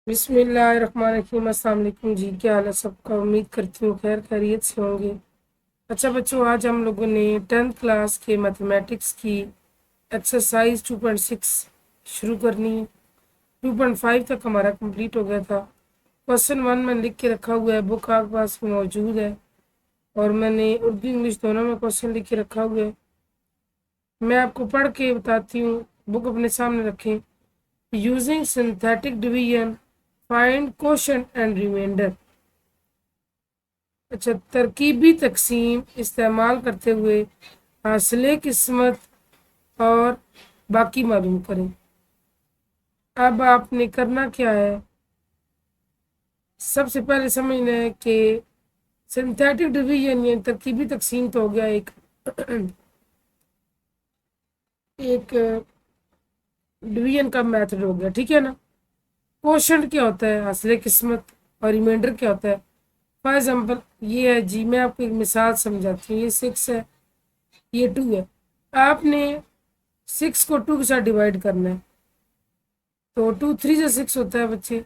बिस्मिल्लाहिर्रहमानिर्रहीम। अस्सलाम वालेकुम जी, क्या हाल है सबका। उम्मीद करती हूँ खैर खैरियत से होंगे। अच्छा बच्चों, आज हम लोगों ने 10th क्लास के मैथमेटिक्स की एक्सरसाइज 2.6 शुरू करनी है। 2.5 तक हमारा कंप्लीट हो गया था। क्वेश्चन 1 में लिख के रखा हुआ है, बुक आपके पास मौजूद है और मैंने उर्दू इंग्लिश दोनों में क्वेश्चन लिख के रखा हुआ है। मैं आपको पढ़ के बताती हूँ, बुक अपने सामने रखें। Using synthetic division find quotient and remainder. अच्छा, तरकीबी तकसीम इस्तेमाल करते हुए हासिले किस्मत और बाकी मालूम करें। अब आपने करना क्या है, सबसे पहले समझना है कि सिंथेटिक डिवीजन या तरकीबी तकसीम तो हो गया एक एक डिवीजन का मेथड हो गया, ठीक है ना। कोशेंट क्या होता है, हासिले किस्मत, और रिमाइंडर क्या होता है। फॉर एग्जाम्पल ये है जी, मैं आपको एक मिसाल समझाती हूँ। ये 6 है, ये 2 है। आपने 6 को 2 के साथ डिवाइड करना है, तो 2 3 से 6 होता है बच्चे।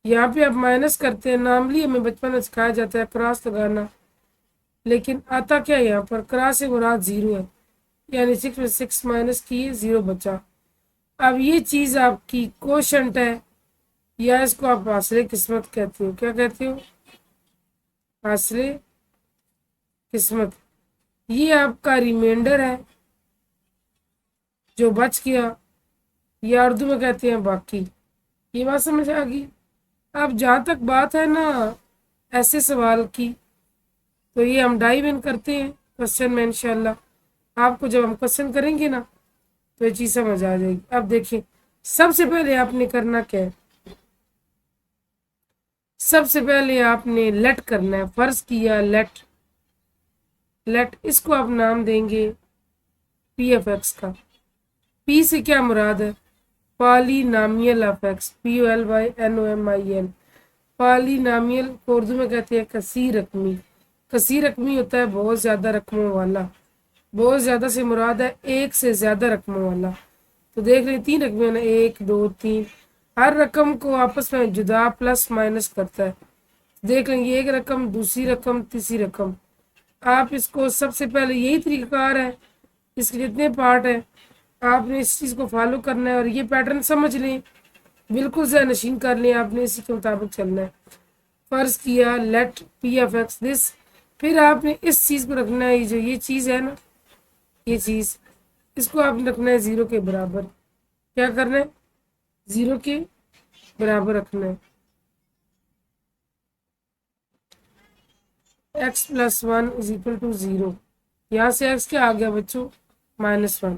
यहाँ पे आप माइनस करते हैं, नार्मली हमें बचपन में सिखाया जाता है क्रॉस लगाना, लेकिन आता क्या है यहाँ पर, क्रॉस से मुराद 0 है, यानी 6 में 6 माइनस किए 0 बचा। अब ये चीज़ आपकी कोशेंट है, या इसको आप हासिले किस्मत कहते हो। क्या कहते हो, हासिले किस्मत। ये आपका रिमाइंडर है जो बच गया, या उर्दू में कहते हैं बाकी। ये बात समझ आ गई। अब जहाँ तक बात है ना ऐसे सवाल की, तो ये हम डाइव इन करते हैं क्वेश्चन में इंशाल्लाह। आपको जब हम क्वेश्चन करेंगे ना तो ये चीज़ समझ आ जाएगी। अब देखिए, सबसे पहले आपने करना क्या है, सबसे पहले आपने लेट करना है। फर्ज किया लेट, लेट इसको आप नाम देंगे पी एफ एक्स का। पी से क्या मुराद है, पॉलीनामियल ऑफ एक्स, POLYNOMIAL। पॉलीनामियल को उर्दू में कहते हैं कसीर रकमी। कसीर रकमी होता है बहुत ज़्यादा रकमों वाला। बहुत ज़्यादा से मुराद है एक से ज़्यादा रकमों वाला। तो देख रहे 3 रकमें ना, 1 2 3। हर रकम को आपस में जुदा प्लस माइनस करता है। देख लेंगे एक रकम, दूसरी रकम, तीसरी रकम। आप इसको सबसे पहले, यही तरीकाकार है, इसके जितने पार्ट है आपने इस चीज़ को फॉलो करना है और ये पैटर्न समझ लें, बिल्कुल ज़हनशीन कर लें, आपने इसी के मुताबिक चलना है। फर्ज किया let p f x this, फिर आपने इस चीज़ को रखना है, जो ये चीज़ है ना, ये चीज़, इसको आपने रखना है 0 के बराबर। क्या करना है, 0 के बराबर रखना है। x + 1 = 0। यहाँ से x क्या आ गया बच्चों, -1।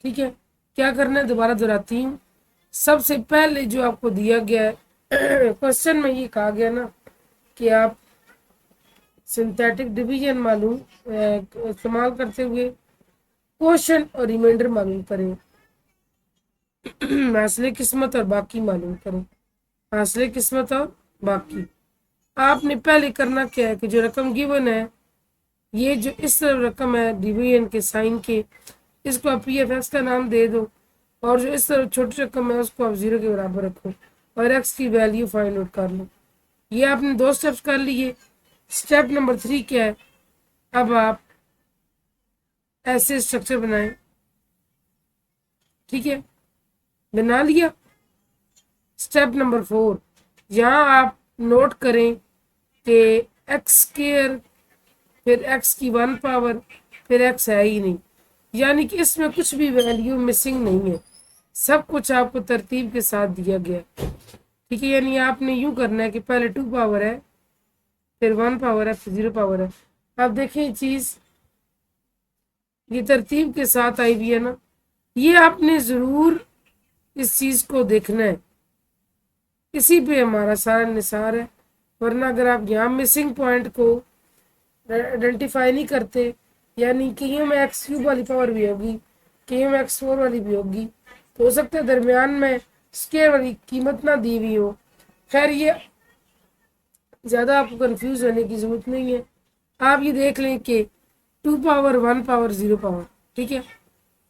ठीक है, क्या करना है, दोबारा दोहराती हूँ। सबसे पहले जो आपको दिया गया है क्वेश्चन में, ये कहा गया ना कि आप सिंथेटिक डिवीजन मालूम इस्तेमाल करते हुए क्वोशंट और रिमाइंडर मालूम करें। हासिले किस्मत और बाकी मालूम करें। हासिले किस्मत और बाकी। आपने पहले करना क्या है कि जो रकम गिवन है, ये जो इस तरफ रकम है डिवीजन के साइन के, इसको आप पी एफ एक्स का नाम दे दो, और जो इस तरफ छोटी रकम है उसको आप 0 के बराबर रखो और एक्स की वैल्यू फाइंड आउट कर लो। ये आपने 2 स्टेप्स कर लिए। स्टेप नंबर 3 क्या है, अब आप ऐसे स्ट्रक्चर बनाएं। ठीक है, बना लिया। स्टेप नंबर 4, यहाँ आप नोट करें कि एक्स स्क्वायर, फिर एक्स की 1 पावर, फिर एक्स है ही नहीं, यानी कि इसमें कुछ भी वैल्यू मिसिंग नहीं है, सब कुछ आपको तरतीब के साथ दिया गया है। ठीक है, यानी आपने यूं करना है कि पहले 2 पावर है, फिर 1 पावर है, फिर 0 पावर है। अब देखिए चीज़ ये तरतीब के साथ आई हुई है ना, ये आपने ज़रूर इस चीज़ को देखना है, इसी पे हमारा सारा निसार है। वरना अगर आप यहाँ मिसिंग पॉइंट को आइडेंटिफाई नहीं करते, यानी कईयों में x³ वाली पावर भी होगी, कईयों में x4 वाली भी होगी, तो हो सकता है दरमियान में स्क्वायर वाली कीमत ना दी हुई हो। खैर, ये ज़्यादा आपको कंफ्यूज होने की ज़रूरत नहीं है। आप ये देख लें कि 2 पावर, 1 पावर, 0 पावर, ठीक है,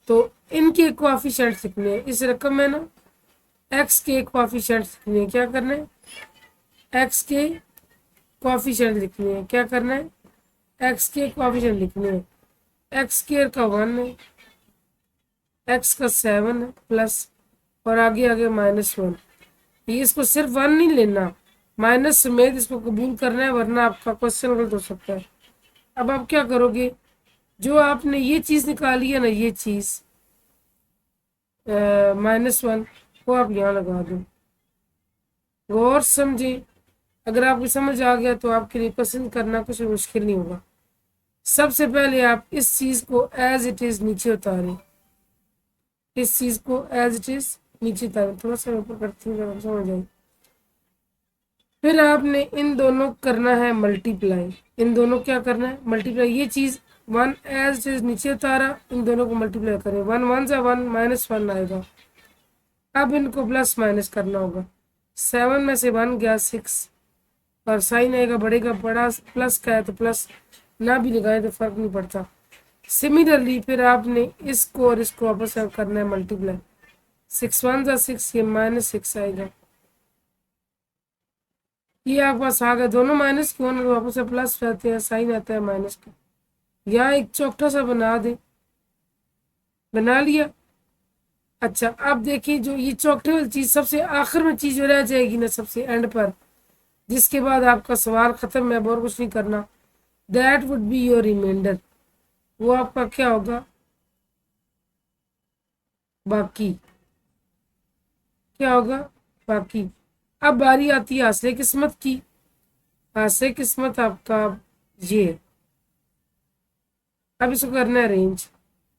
तो इनके कोएफिशिएंट्स लिखने हैं। इस रकम में ना एक्स के कोएफिशिएंट लिखने हैं, क्या करना है, एक्स के कोएफिशिएंट लिखने हैं, क्या करना है, एक्स के कोएफिशिएंट लिखने हैं। एक्स स्क्वायर का 1 है, एक्स का 7 है प्लस, और आगे आगे -1। ये इसको सिर्फ 1 नहीं लेना, माइनस समेत इसको कबूल करना है, वरना आपका क्वेश्चन गलत हो सकता है। अब आप क्या करोगे, जो आपने ये चीज़ निकाली है ना, ये चीज़ -1, वो आप यहाँ लगा दो। गौर समझे, अगर आपको समझ आ गया तो आपके लिए क्वेश्चन करना कुछ मुश्किल नहीं होगा। सबसे पहले आप इस चीज़ को एज इट इज़ नीचे उतारें, इस चीज़ को एज इट इज़ नीचे उतारें, थोड़ा सा ऊपर करती हूँ जब समझ आए। फिर आपने इन दोनों करना है मल्टीप्लाई, इन दोनों क्या करना है, मल्टीप्लाई। ये चीज़ 1 एज इट इज़ नीचे उतारा, इन दोनों को मल्टीप्लाई करें, 1 1 से 1 -1 आएगा। अब इनको प्लस माइनस करना होगा, 7 में से 1 गया 6, और साइन आएगा बढ़ेगा, बड़ा प्लस का है तो प्लस, ना भी लगाए तो फर्क नहीं पड़ता। सिमिलरली फिर आपने इसको और इसको आपस में करना है मल्टीप्लाई, 6 1 जा 6, ये -6 आएगा। ये आपके पास आ गया, दोनों माइनस क्यों ना, तो आपस में प्लस रहते हैं, साइन आता है माइनस का। यहाँ एक चौकटा सा बना दे, बना लिया। अच्छा अब देखिए, जो ये चौकटे वाली चीज़ सबसे आखिर में चीज़ जो रह जाएगी ना, सबसे एंड पर, जिसके बाद आपका सवाल ख़त्म है, और कुछ नहीं करना, that would be your remainder. वो आपका क्या होगा, बाकी, क्या होगा, बाकी। अब बारी आती है हासिल किस्मत की। हासिल किस्मत आपका ये, अब इसको करना है अरेंज।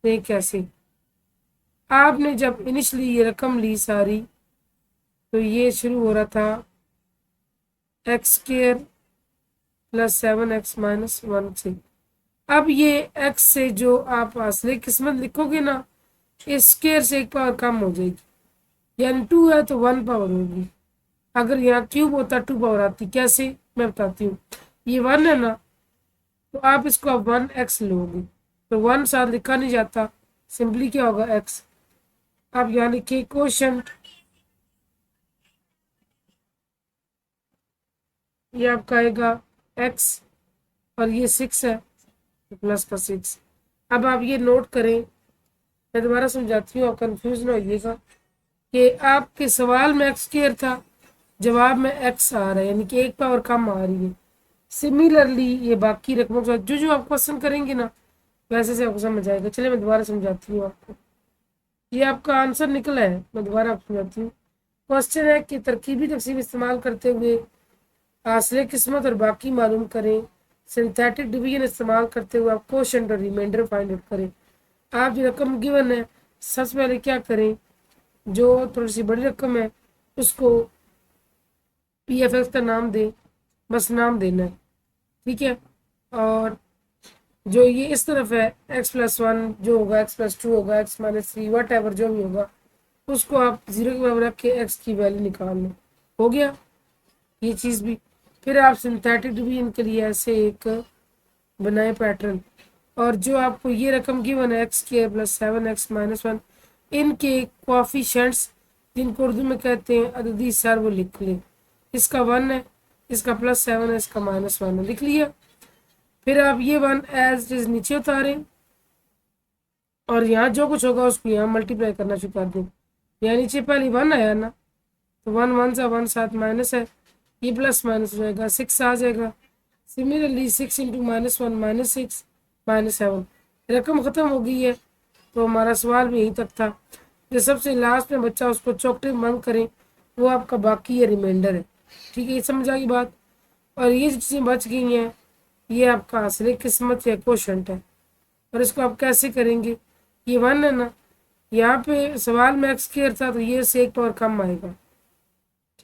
नहीं कैसे, आपने जब इनिशली ये रकम ली सारी, तो ये शुरू हो रहा था x² + 7x - 1 से। अब ये x से जो आप हासिल किस्मत लिखोगे ना, इस स्क्वायर से एक पावर कम हो जाएगी, यानी 2 है तो 1 पावर होगी। अगर यहाँ क्यूब होता 2 पावर आती, कैसे मैं बताती हूँ। ये 1 है ना, तो आप इसको अब 1x लोगे, तो 1 साथ लिखा नहीं जाता, सिंपली क्या होगा x। अब यहाँ लिखिए कोशंट, ये आपका आएगा x, और ये 6 है तो प्लस का 6। अब आप ये नोट करें, मैं दोबारा समझाती हूँ, आप कंफ्यूज ना होइएगा, कि आपके सवाल में x² था, जवाब में x आ रहा है, यानी कि एक पावर कम आ रही है। सिमिलरली ये बाकी रकमों के साथ जो जो आप क्वेश्चन करेंगे ना, वैसे से आपको समझ आएगा। चलिए मैं दोबारा समझाती हूँ आपको, ये आपका आंसर निकला है, मैं दोबारा आपको समझाती हूँ। क्वेश्चन है कि तरकीबी तकसीम इस्तेमाल करते हुए हासिल किस्मत और बाकी मालूम करें। सिंथेटिक डिवीजन इस्तेमाल करते हुए आप कोशंट और रिमाइंडर फाइंड आउट करें। आप जो रकम गिवन है, सबसे पहले क्या करें, जो थोड़ी सी बड़ी रकम है उसको PFX का नाम दें, बस नाम देना है, ठीक है। और जो ये इस तरफ है x+1 जो होगा, x+2 होगा, x -3 वट एवर जो भी होगा, उसको आप 0 के बराबर रख के x की वैल्यू निकाल लें। हो गया ये चीज़ भी। फिर आप सिंथेटिक डिवीजन के लिए ऐसे एक बनाए पैटर्न, और जो आपको ये रकम गिवन है x² + 7x - 1, इनके कोएफिशिएंट्स जिनको उर्दू में कहते हैं अददी सर, वो लिख लें। इसका 1 है, इसका +7 है, इसका -1 है, लिख लिया। फिर आप ये 1 एज इज नीचे उतारें, और यहाँ जो कुछ होगा उसको यहाँ मल्टीप्लाई करना शुरू कर दें। यहाँ नीचे पहले 1 आया ना, तो 1 1 से 1 साथ माइनस है, ये प्लस माइनस हो जाएगा, 6 आ जाएगा। सिमिलरली 6 × -1 -6 -7, रकम ख़त्म हो गई है। तो हमारा सवाल भी यहीं तक था। जो सबसे लास्ट में बच्चा उसको चौकटे बंद करें, वो आपका बाकी है, रिमाइंडर है, ठीक है। ये समझ आ गई बात। और ये जो चीज़ें बच गई हैं, ये आपका हासिल किस्मत या कोशंट है। और इसको आप कैसे करेंगे, ये 1 है ना, यहाँ पे सवाल में x² था तो ये से एक पावर कम आएगा,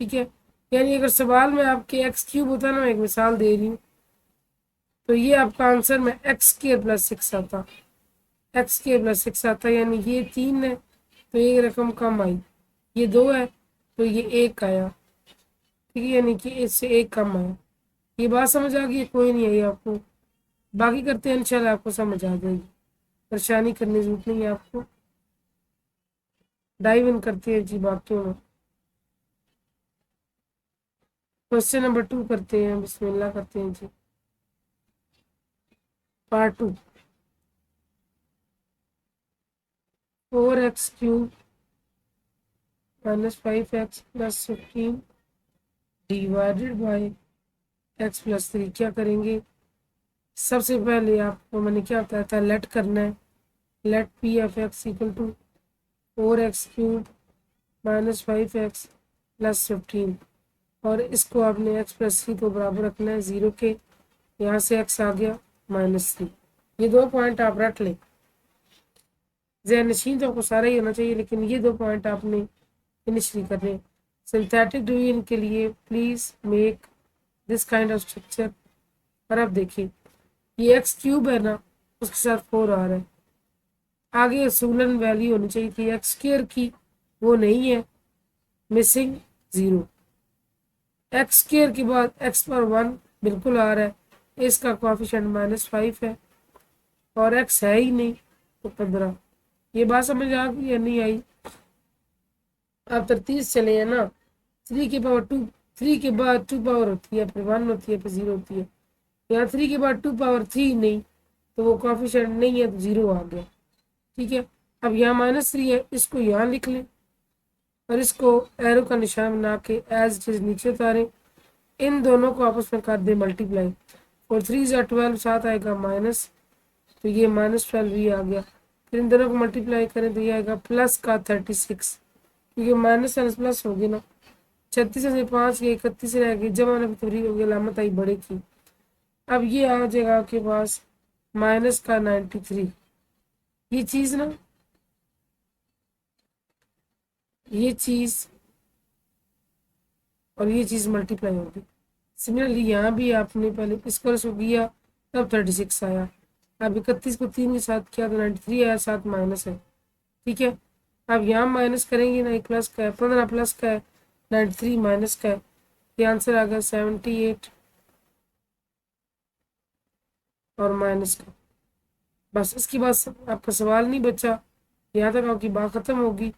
ठीक है। यानी अगर सवाल में आपके x³ होता ना, मैं एक मिसाल दे रही हूँ, तो ये आपका आंसर में x² + 6 आता, x² + 6 आता, यानी ये 3 है तो एक रकम कम आई, ये 2 है तो ये 1 आया, ठीक है, यानी कि इससे 1 कम आया। ये बात समझ आ गई, कोई नहीं आई आपको, बाकी करते हैं इंशाल्लाह आपको समझ आ जाएगी, परेशानी करने की जरूरत नहीं है आपको। डाइव इन करते हैं जी बाकियों में। क्वेश्चन नंबर 2 करते हैं, बिस्मिल्लाह करते हैं जी। Part 2। 4x³ - 5x + 15 divided by x + 3 क्या करेंगे? सबसे पहले आपको मैंने क्या बताया था, लेट करना है। लेट p(f(x) = 4x³ - 5x + 15 और इसको आपने x + 3 को बराबर रखना है 0 के। यहाँ से x आ गया -3। ये 2 पॉइंट आप रख लें। ज़हन नशीन तो आपको सारा ही होना चाहिए, लेकिन ये 2 पॉइंट आपने इनिशली करने। सिंथेटिक डिवीजन के लिए please make this kind of structure. और अब देखिए, ये x³ है ना, उसके साथ 4 आ रहा है। आगे असूलन वैल्यू होनी चाहिए थी x² की, वो नहीं है, मिसिंग 0। x² के बाद x⁻1 बिल्कुल आ रहा है, इसका कोएफिशिएंट -5 है और x है ही नहीं तो 15। ये बात समझ आ गई या नहीं आई? आप तरतीब चले हैं ना, 3 के पावर 2, 3 के बाद 2 पावर होती है, फिर 1 होती है, फिर 0 होती है। यहाँ 3 के बाद 2 पावर 3 नहीं, तो वो कोएफिशिएंट नहीं है, तो 0 आ गया। ठीक है, अब यहाँ -3 है, इसको यहाँ लिख लें और इसको एरो का निशान बना के एज इट इज नीचे उतारें। इन दोनों को आपस में कर दें मल्टीप्लाई। 4 3 = 12, साथ आएगा माइनस, तो ये -12 भी आ गया। फिर इन दोनों को मल्टीप्लाई करें तो ये आएगा प्लस का 36, क्योंकि माइनस प्लस हो गया ना। 36 से 5 गए, 31 रह गई, जमा में तब्दील हो गई, अलामत आई बड़े की। अब ये आ जाएगा आपके पास माइनस का 93। ये चीज़ ना, ये चीज़ और ये चीज़ मल्टीप्लाई होगी। सिमिलरली यहाँ भी आपने पहले इसको किया तब 36 आया। अब 31 को 3 के साथ किया तो 93 आया, साथ माइनस है। ठीक है, अब यहाँ माइनस करेंगे ना, एक प्लस का है, 15 प्लस का है, 93 माइनस का है। ये आंसर आ गया 78 और माइनस का। बस इसके बाद आपका सवाल नहीं बचा, यहाँ तक आपकी बात ख़त्म होगी।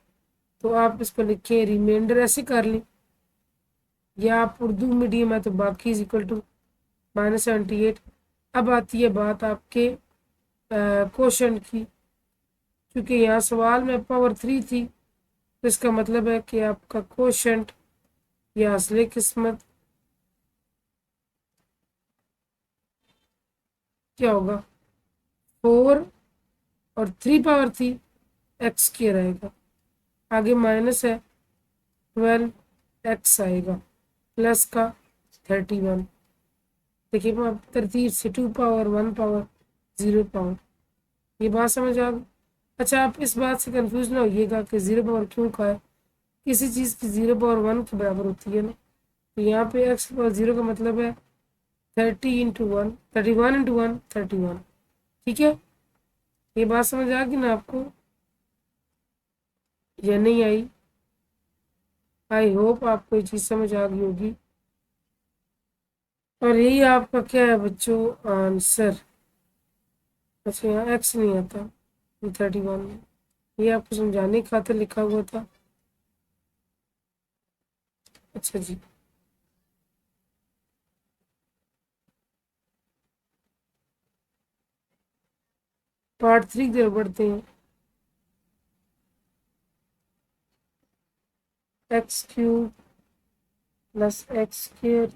तो आप इसको लिखें, रिमाइंडर ऐसे कर लें, या आप उर्दू मीडियम है तो बाकी इज इक्वल टू -78। अब आती है बात आपके क्वेश्चन की, क्योंकि यहाँ सवाल में पावर 3 थी, तो इसका मतलब है कि आपका क्वेश्चन या असली किस्मत क्या होगा, 4 और 3 पावर थी, x² रहेगा। आगे माइनस है 12, x आएगा, प्लस का 31। देखिए अब तरतीब से 2 पावर 1 पावर 0 पावर, ये बात समझ आ गई। अच्छा, आप इस बात से कंफ्यूज ना होइएगा कि 0 पावर क्यों का है। किसी चीज़ की 0 पावर 1 के बराबर होती है ना, तो यहाँ पे x पावर 0 का मतलब है 30 × 1, 31 × 1 31। ठीक है, ये बात समझ आ गई ना आपको या नहीं आई? आई होप आपको ये चीज़ समझ आ गई होगी। और यही आपका क्या है बच्चों, आंसर। अच्छा, यहाँ एक्स नहीं आता, 31, ये आपको समझाने की खातिर लिखा हुआ था। अच्छा जी, पार्ट 3 की तरफ बढ़ते हैं। x³ + x²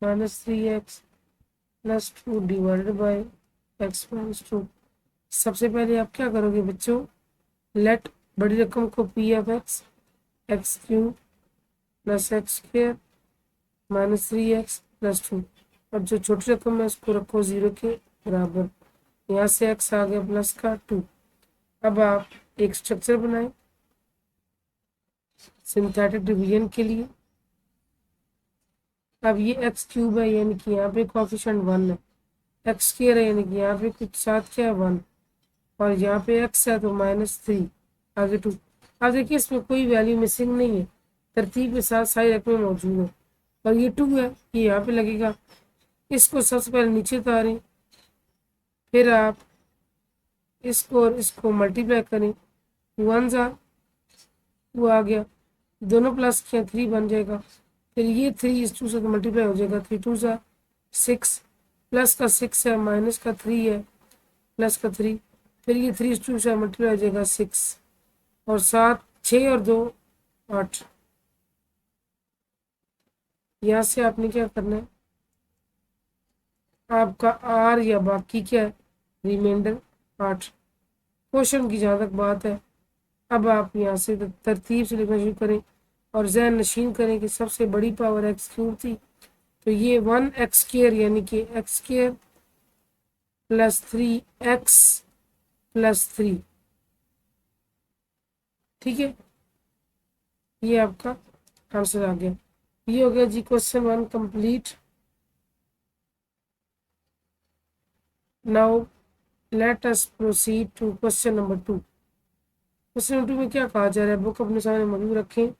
- 3x + 2 divided by x - 2। सबसे पहले आप क्या करोगे बच्चों, लेट बड़ी रकम को p(f(x) x³ + x² - 3x + 2 और जो छोटी रकम है उसको रखो 0 के बराबर। यहाँ से x आ गया प्लस का 2। अब आप एक स्ट्रक्चर बनाएं सिंथेटिक डिवीजन के लिए। अब ये x³ है, यानी कि यहाँ पे कोएफिशिएंट 1 है, x² है यानी कि यहाँ पे कुछ साथ क्या है 1, और यहाँ पे x है तो -3, आगे 2। अब देखिए इसमें कोई वैल्यू मिसिंग नहीं है, तरतीब के साथ सारी रकमें मौजूद है, और ये 2 है, ये यहाँ पे लगेगा। इसको सबसे पहले नीचे उतारें, फिर आप इसको और इसको मल्टीप्लाई करें, 1 ज़ा 2 आ गया, दोनों प्लस किया 3 बन जाएगा, फिर ये 3 इस 2 से मल्टीप्लाई हो जाएगा, 3 2 सा 6, प्लस का 6 है, माइनस का 3 है, प्लस का 3, फिर ये 3 इस 2 से मल्टीप्लाई हो जाएगा 6 और 7, 6 और 2 8। यहाँ से आपने क्या करना है, आपका आर या बाकी क्या है, रिमाइंडर 8। क्वेश्चन की जहाँ तक बात है, अब आप यहाँ से तरतीब से लिखना शुरू करें और ज़हन नशीन करें कि सबसे बड़ी पावर एक्स क्यूब थी, तो ये 1x² यानी कि x² प्लस 3x प्लस 3, ठीक है, ये आपका आंसर आ गया। ये हो गया जी question 1 complete. Now let us proceed to question number 2। Question number 2 में क्या कहा जा रहा है, बुक अपने सामने मौजूद रखें।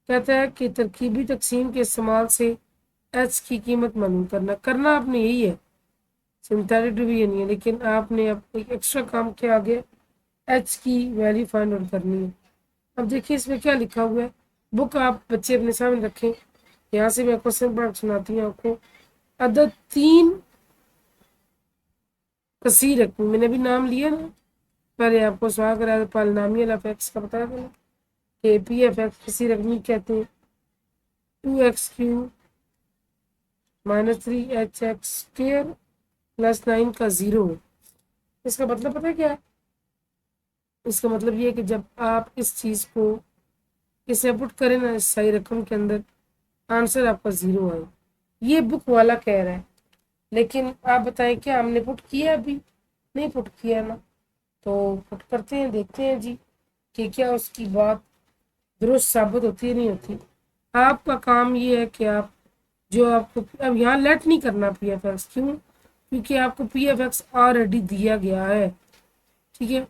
कहता है कि तरकीबी तकसीम के इस्तेमाल से एच की कीमत मालूम करना आपने यही है, सिंथेटिक डिवीजन नहीं है, लेकिन आपने अब एक एक्स्ट्रा काम क्या आ गया, एच की वैल्यू फाइंड आउट करनी है। अब देखिए इसमें क्या लिखा हुआ है, बुक आप बच्चे अपने सामने रखें। यहाँ से मैं क्वेश्चन पढ़ सुनाती हूँ आपको। अदद 3 कसीर रकम, मैंने भी नाम लिया ना, पहले आपको सवाल करा पॉलिनोमियल ऑफ एक्स का पता है कि पी एफ एक्स किसी रकमी कहते हैं, 2x³ माइनस 3hx² प्लस 9 का 0 है। इसका मतलब पता है क्या है, इसका मतलब ये है कि जब आप इस चीज़ को इसे पुट करें ना इस सही रकम के अंदर, आंसर आपका 0 आए। ये बुक वाला कह रहा है, लेकिन आप बताएं क्या हमने पुट किया, अभी नहीं पुट किया ना, तो पुट करते हैं, देखते हैं जी कि क्या उसकी बात दुरुस्त साबित होती है नहीं होती। आपका काम ये है कि आप जो आपको अब यहाँ लेट नहीं करना पी एफ एक्स, क्यों, क्योंकि आपको पी एफ एक्स ऑलरेडी दिया गया है, ठीक है,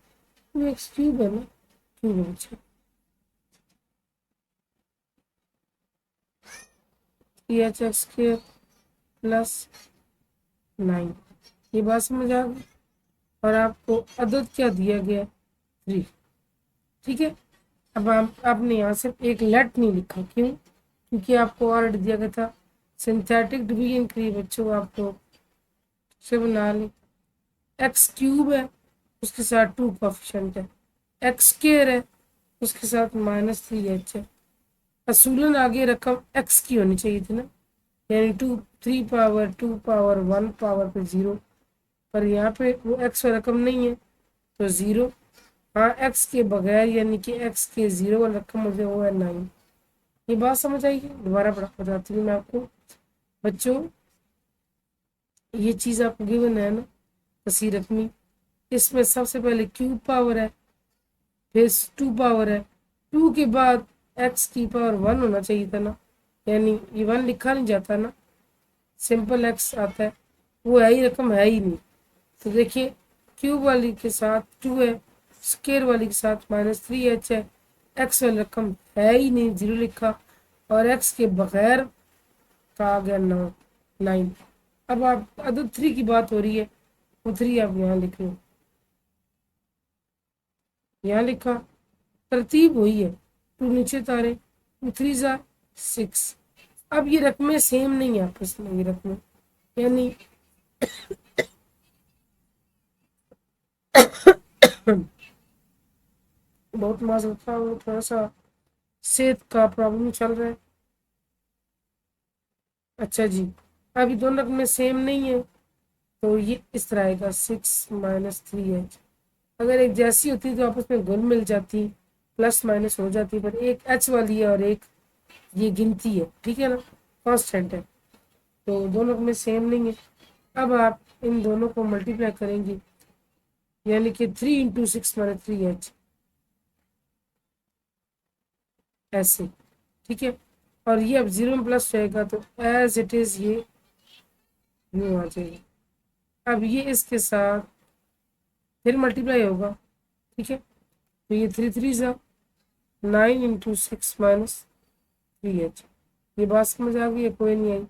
टू एक्स क्यूब है ना, क्यूब है बच्चे,3hx² प्लस 9, ये बात समझ आ गई। और आपको अदद क्या दिया गया, 3, ठीक है। अब आपने यहाँ सिर्फ एक लेट नहीं लिखा, क्यों, क्योंकि आपको ऑलरेडी दिया गया था। सिंथेटिक डिवीजन के लिए बच्चों आपको से बना लें, x³ है उसके साथ 2 कोफिशिएंट है, x² है उसके साथ -3h है। असूलन आगे रकम x की होनी चाहिए थी ना, यानी 2 3 पावर 2 पावर 1 पावर पे 0, पर यहाँ पे वो x रकम नहीं है तो 0। हाँ x के बगैर यानी कि x के 0 वाला रकम मुझे वो है 9। ये बात समझ आई है, दोबारा बताती हूँ मैं आपको बच्चों। ये चीज़ आपको गिवन है ना कसी रकमी, इसमें सबसे पहले क्यूब पावर है, फिर 2 पावर है, 2 के बाद x की पावर 1 होना चाहिए था ना, यानी ये 1 लिखा नहीं जाता ना, सिंपल x आता है, वो है ही रकम है ही नहीं। तो देखिए क्यूब वाली के साथ 2 है, स्क्वायर वाली के साथ -3h है, x वाली रकम है ही नहीं, 0 लिखा, और x के बगैर का आ गया 9। अब आप अदद 3 की बात हो रही है, वो 3 आप यहाँ लिख लो, यहाँ लिखा, तरतीब वही है, 2 नीचे तारे, 2 3 ज़ा 6। अब ये रकमें सेम नहीं है आपस में, ये रकमें यानी बहुत माजूद था, वो थोड़ा सा सेहत का प्रॉब्लम चल रहा है। अच्छा जी, अब ये दोनों रकमें सेम नहीं है, तो ये इस तरह आएगा 6 -3h। अगर एक जैसी होती तो आपस में घुल मिल जाती, प्लस माइनस हो जाती, पर एक h वाली है और एक ये गिनती है, ठीक है ना, कांस्टेंट है, तो दोनों में सेम नहीं है। अब आप इन दोनों को मल्टीप्लाई करेंगे, यानी कि 3 × 6 -3h ऐसे, ठीक है, और ये अब 0 में प्लस जाएगा तो एज इट इज़ ये यूँ आ जाएगा। अब ये इसके साथ फिर मल्टीप्लाई होगा, ठीक है, तो ये 3 3 ज़ा 9 × 6 -3h। ये बात समझ आ गई है, कोई नहीं आई।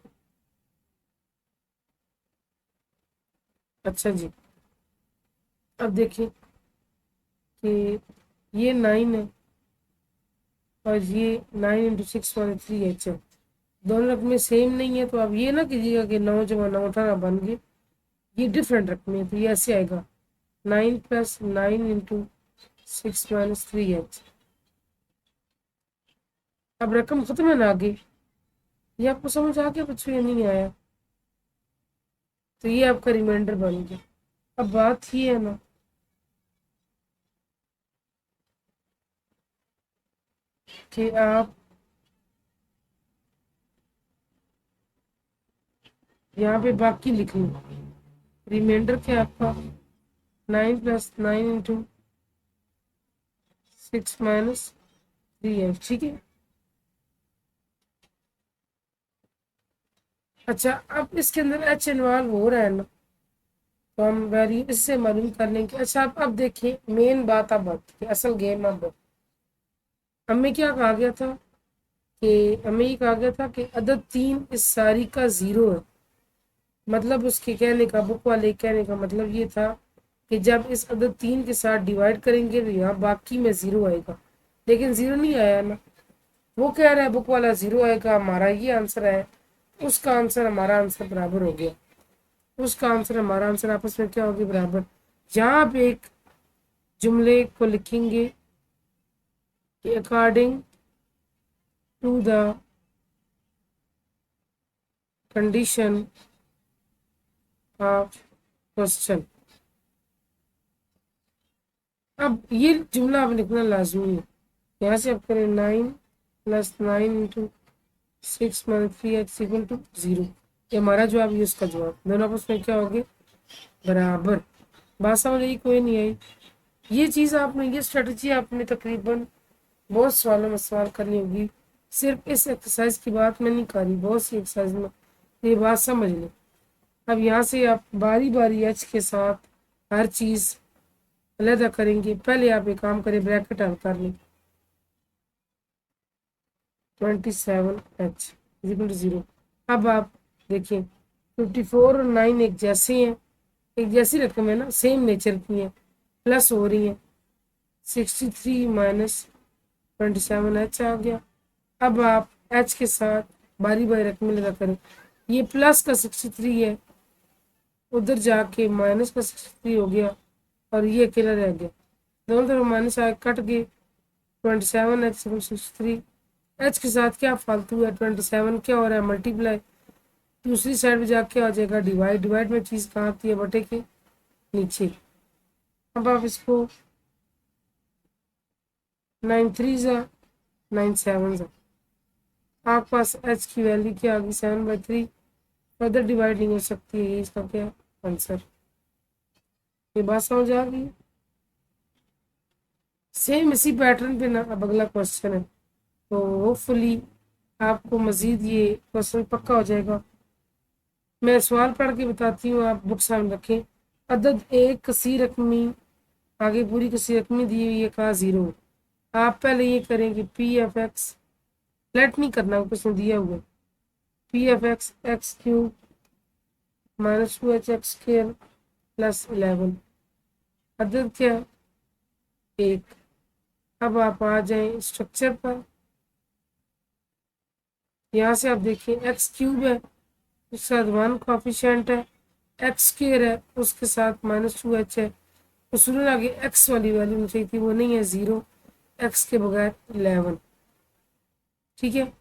अच्छा जी, अब देखिए कि ये 9 है और ये 9 × 6 -3h है, दोनों रकमें सेम नहीं है तो आप ये ना कीजिएगा कि 9 × 9 18 बन गए, ये डिफरेंट रकमें हैं, तो ये ऐसे आएगा 9 + 9 × 6 - 3h। अब रकम खत्म है ना आगे, ये आपको समझ आ गया बच्चों या नहीं आया? तो ये आपका रिमाइंडर बन गया। अब बात ये है ना कि आप यहाँ पे बाकी लिख लो, रिमाइंडर क्या है आपका 9 + 9 × 6 - 3h, ठीक है। अच्छा, अब इसके अंदर h इन्वॉल्व हो रहा है ना, तो हम वैल्यू इससे मालूम कर लेंगे। अच्छा, आप अब देखिए मेन बात, अब आती है असल गेम। अब हमें क्या कहा गया था कि हमें ये कहा गया था कि अदद 3 इस सारी का 0 है। मतलब उसके कहने का, बुक वाले कहने का मतलब ये था कि जब इस अदद 3 के साथ डिवाइड करेंगे तो यहाँ बाकी में 0 आएगा, लेकिन 0 नहीं आया ना। वो कह रहा है बुक वाला 0 आएगा, हमारा ये आंसर है, उसका आंसर हमारा आंसर बराबर हो गया, उसका आंसर हमारा आंसर आपस में क्या होगी, बराबर। यहाँ आप एक जुमले को लिखेंगे कि according to the condition of question. अब ये जुमला आप लिखना लाजमी है। यहाँ से आप करें 9 + 9 × 6 - 3h = 0। ये हमारा जवाब, ये उसका जवाब, दोनों आपस में क्या हो गए, बराबर। बात समझ आई कोई नहीं आई? ये चीज़ आपने, ये स्ट्रेटजी आपने तकरीबन बहुत सवालों में सवाल करनी होगी। सिर्फ इस एक्सरसाइज की बात मैं नहीं कर रही, बहुत सी एक्सरसाइज में ये बात समझ लें। अब यहाँ से आप बारी बारी h के साथ हर चीज़ अलहदा करेंगे। पहले आप एक काम करें, ब्रैकेट हल कर लें। 27h = 0। अब आप देखिए 54 और 9 एक जैसे हैं, एक जैसी रकम है ना, सेम नेचर की हैं, प्लस हो रही हैं। 63 - 27h आ गया। अब आप h के साथ बारी बारी रकमें लगा करें। ये प्लस का 63 है, उधर जाके माइनस का 63 हो गया, और ये अकेला रह गया। दोनों तरफ माइनस आए, कट गए। 27h = 63। h के साथ क्या फालतू है, 27 क्या हो रहा है, मल्टीप्लाई। दूसरी साइड में जाके आ जाएगा डिवाइड। डिवाइड में चीज़ कहाँ आती है, बटे के नीचे। अब आप इसको 9 × 3 = 9 × 7 = आपके पास h की वैल्यू क्या आ गई, 7/3। फर्दर डिवाइड नहीं हो सकती है, ये इसका क्या आंसर। ये बात समझ आ गई? सेम इसी पैटर्न पे ना अब अगला क्वेश्चन है, तो होपफुली आपको मज़ीद ये क्वेश्चन पक्का हो जाएगा। मैं सवाल पढ़ के बताती हूँ, आप बुक सामने रखें। अदद एक कसी रकमी, आगे पूरी कसी रकमी दी हुई है, कहा 0। आप पहले ये करें कि p(f(x), लेट नहीं करना, क्वेश्चन दिया हुआ है। p(f(x) x³ - 2hx² + 11। अदद क्या, 1। अब आप आ जाएं स्ट्रक्चर पर। यहाँ से आप देखिए x³ है, उसके साथ 1 कोफिशिएंट है, x² है, उसके साथ -2h है। उसूलन आगे x वाली वैल्यू में चाहिए थी, वो नहीं है, 0। x के बगैर 11, ठीक है।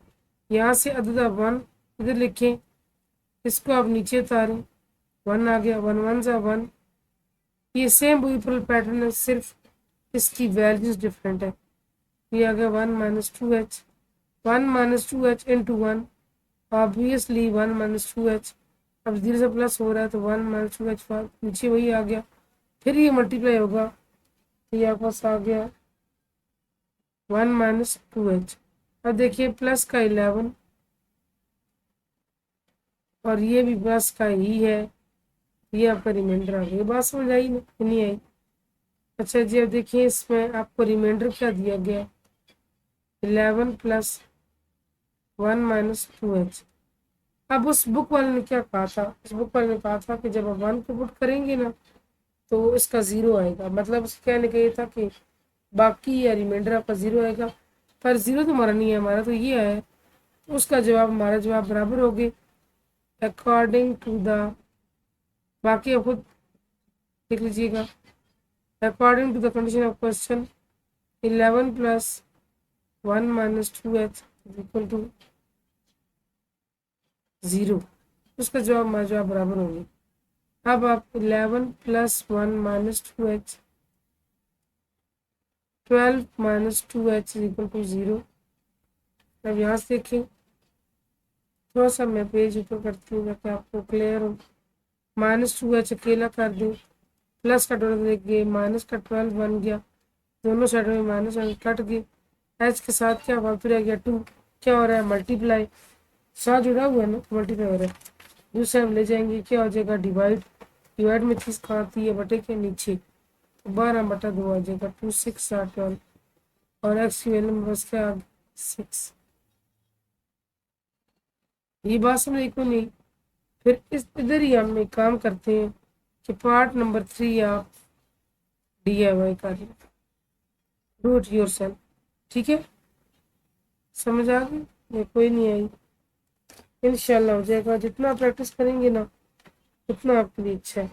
यहाँ से अदद 1 इधर लिखें, इसको आप नीचे उतारें, 1 आ गया, 1 1 = 1। ये सेम बुईफुल पैटर्न है, सिर्फ इसकी वैल्यूज डिफरेंट है। ये आ गया 1 - 2h, 1 - 2h × 1, ऑब्वियसली 1 - 2h। अब 0 से प्लस हो रहा है तो 1 - 2h नीचे वही आ गया, फिर ये मल्टीप्लाई होगा, तो ये आपके पास आ गया 1 - 2h। अब देखिए प्लस का 11, और ये भी प्लस का ही है, ये आपका रिमाइंडर आ गया। बात समझ आई नहीं आई? अच्छा जी, अब देखिए इसमें आपको रिमाइंडर क्या दिया गया, 11 + 1 - 2h। अब उस बुक वाले ने क्या कहा था, उस बुक वाले ने कहा था कि जब आप 1 को पुट करेंगे ना तो इसका 0 आएगा। मतलब उसके कहने का ये था कि बाकी या रिमाइंडर आपका 0 आएगा, पर 0 तो हमारा नहीं है, हमारा तो ये है उसका जवाब, हमारा जवाब बराबर हो गए अकॉर्डिंग टू द, बाकी आप खुद देख लीजिएगा। According to the condition of question 11 plus 1 minus 2h equal to 0, उसका जवाब, हमारा जवाब बराबर होंगे। अब आप 11 plus 1 minus 2h, 12 minus 2h equal to 0। अब यहाँ से देखें, थोड़ा सा मैं पेज ऊपर करती हूँ ताकि आपको क्लियर हो। -2h अकेला कर दें, प्लस का डॉलर देखिए, माइनस का 12 बन गया, दोनों साइड में माइनस कट गए, एच के साथ क्या वापस रह गया 2, क्या हो रहा है मल्टीप्लाई, साथ जुड़ा हुआ है ना, मल्टीप्लाई हो रहा है। दूसरे हम ले जाएंगे, क्या हो जाएगा डिवाइड, डिवाइड में 30 कहाँ आती है बटे के नीचे, तो 12/2 आ जाएगा, 2 6 12, और एक्स की वैल्यू में बस क्या 6। ये बात समझ को नहीं। फिर इस इधर ही हम एक काम करते हैं कि पार्ट नंबर 3 आप DIY कर लो, डू इट योर सेल्फ, ठीक है। समझ आ गई या कोई नहीं आई? इंशाल्लाह हो जाएगा, जितना प्रैक्टिस करेंगे ना उतना आपके लिए अच्छा है।